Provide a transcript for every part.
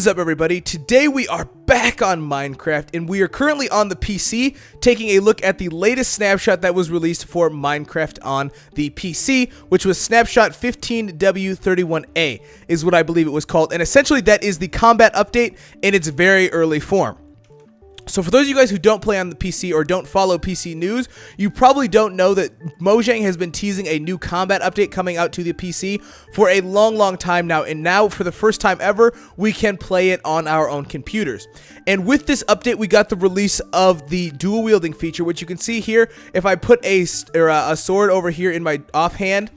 What is up, everybody? Today we are back on Minecraft, and we are currently on the PC taking a look at the latest snapshot that was released for Minecraft on the PC, which was Snapshot 15W31A is what I believe it was called, and essentially that is the combat update in its very early form. So for those of you guys who don't play on the PC or don't follow PC news, you probably don't know that Mojang has been teasing a new combat update coming out to the PC for a long time now, and now for the first time ever, we can play it on our own computers. And with this update, we got the release of the dual wielding feature, which you can see here. If I put a sword over here in my offhand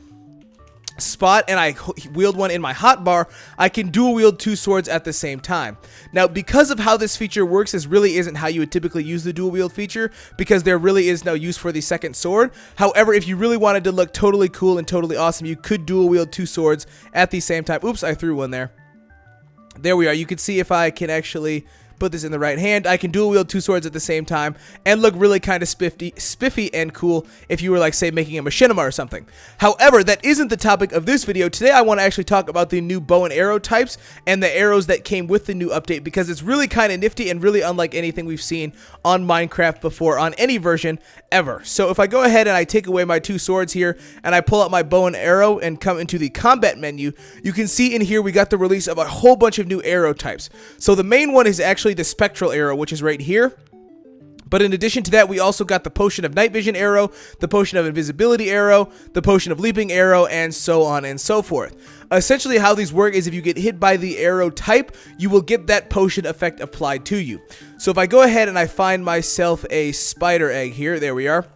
spot and I wield one in my hotbar, I can dual wield two swords at the same time. Now, because of how this feature works, this really isn't how you would typically use the dual wield feature, because there really is no use for the second sword. However, if you really wanted to look totally cool and totally awesome, you could dual wield two swords at the same time. Oops, I threw one there. There we are. You can see if I can actually put this in the right hand, I can dual wield two swords at the same time and look really kind of spiffy and cool if you were, like, say, making a machinima or something. However, that isn't the topic of this video. Today I want to actually talk about the new bow and arrow types and the arrows that came with the new update, because it's really kind of nifty and really unlike anything we've seen on Minecraft before on any version ever. So if I go ahead and I take away my two swords here and I pull out my bow and arrow and come into the combat menu, you can see in here we got the release of a whole bunch of new arrow types. So the main one is actually the spectral arrow, which is right here. But in addition to that, we also got the potion of night vision arrow, the potion of invisibility arrow, the potion of leaping arrow, and so on and so forth. Essentially how these work is if you get hit by the arrow type, you will get that potion effect applied to you. So if I go ahead and I find myself a spider egg here, there we are,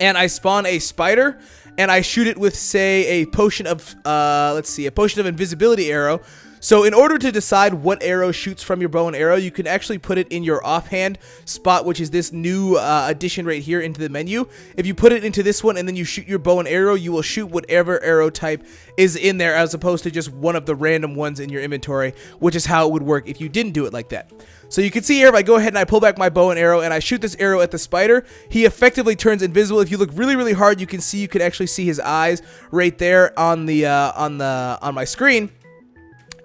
and I spawn a spider, and I shoot it with, say, a potion of, a potion of invisibility arrow. So in order to decide what arrow shoots from your bow and arrow, you can actually put it in your offhand spot, which is this new addition right here into the menu. If you put it into this one and then you shoot your bow and arrow, you will shoot whatever arrow type is in there, as opposed to just one of the random ones in your inventory, which is how it would work if you didn't do it like that. So you can see here, if I go ahead and I pull back my bow and arrow and I shoot this arrow at the spider, he effectively turns invisible. If you look really hard, you can actually see his eyes right there on my screen.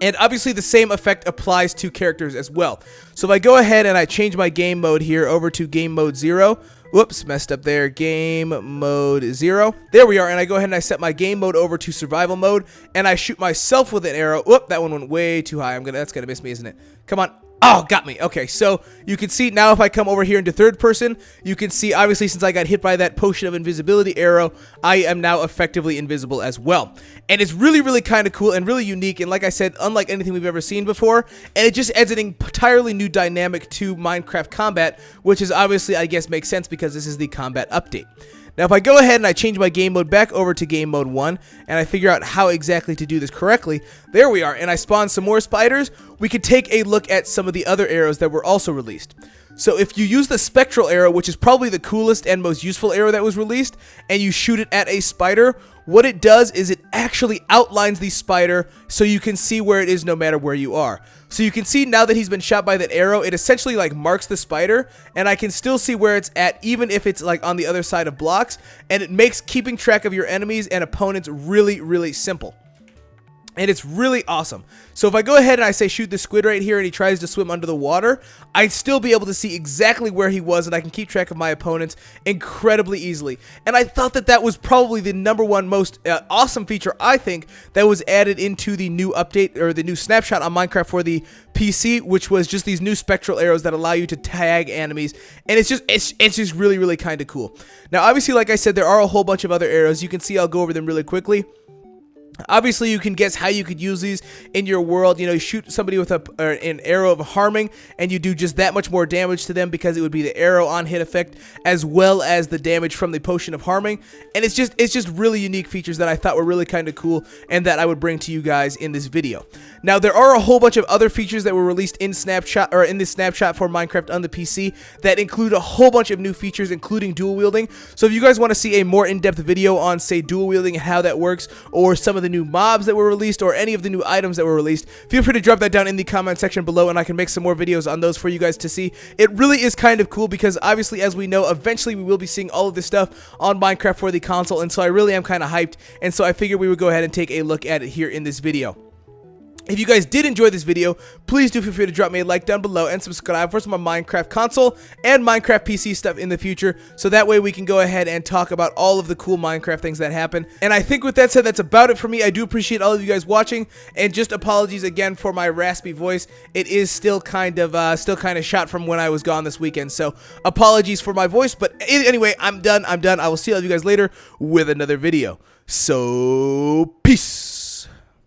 And obviously the same effect applies to characters as well. So if I go ahead and I change my game mode here over to game mode 0, whoops, messed up there, game mode 0, there we are, and I go ahead and I set my game mode over to survival mode, and I shoot myself with an arrow. Whoop, that one went way too high. That's gonna miss me, isn't it? Come on. Oh, got me. Okay, so you can see now if I come over here into third person, you can see, obviously, since I got hit by that potion of invisibility arrow, I am now effectively invisible as well. And it's really kind of cool and really unique, and like I said, unlike anything we've ever seen before, and it just adds an entirely new dynamic to Minecraft combat, which is obviously, I guess, makes sense because this is the combat update. Now, if I go ahead and I change my game mode back over to game mode 1, and I figure out how exactly to do this correctly, there we are, and I spawn some more spiders, we could take a look at some of the other arrows that were also released. So if you use the spectral arrow, which is probably the coolest and most useful arrow that was released, and you shoot it at a spider, what it does is it actually outlines the spider so you can see where it is no matter where you are. So you can see now that he's been shot by that arrow, it essentially like marks the spider, and I can still see where it's at even if it's like on the other side of blocks, and it makes keeping track of your enemies and opponents really simple. And it's really awesome. So if I go ahead and I say shoot the squid right here and he tries to swim under the water, I'd still be able to see exactly where he was, and I can keep track of my opponents incredibly easily. And I thought that that was probably the #1 most awesome feature, I think, that was added into the new update, or the new snapshot on Minecraft for the PC, which was just these new spectral arrows that allow you to tag enemies. And it's just really kind of cool. Now, obviously, like I said, there are a whole bunch of other arrows. You can see I'll go over them really quickly. Obviously, you can guess how you could use these in your world. You know, you shoot somebody with an arrow of harming, and you do just that much more damage to them because it would be the arrow on hit effect as well as the damage from the potion of harming. And it's just really unique features that I thought were really kind of cool and that I would bring to you guys in this video. Now, there are a whole bunch of other features that were released in Snapshot, or in this snapshot for Minecraft on the PC, that include a whole bunch of new features, including dual wielding. So if you guys want to see a more in-depth video on, say, dual wielding and how that works, or some of the new mobs that were released, or any of the new items that were released, feel free to drop that down in the comment section below, and I can make some more videos on those for you guys to see. It really is kind of cool because, obviously, as we know, eventually we will be seeing all of this stuff on Minecraft for the console, and so I really am kind of hyped, and so I figured we would go ahead and take a look at it here in this video. If you guys did enjoy this video, please do feel free to drop me a like down below and subscribe for some more Minecraft console and Minecraft PC stuff in the future, so that way we can go ahead and talk about all of the cool Minecraft things that happen. And I think with that said, that's about it for me. I do appreciate all of you guys watching, and just apologies again for my raspy voice. It is still kind of shot from when I was gone this weekend, so apologies for my voice. But anyway, I'm done. I will see all of you guys later with another video. So peace.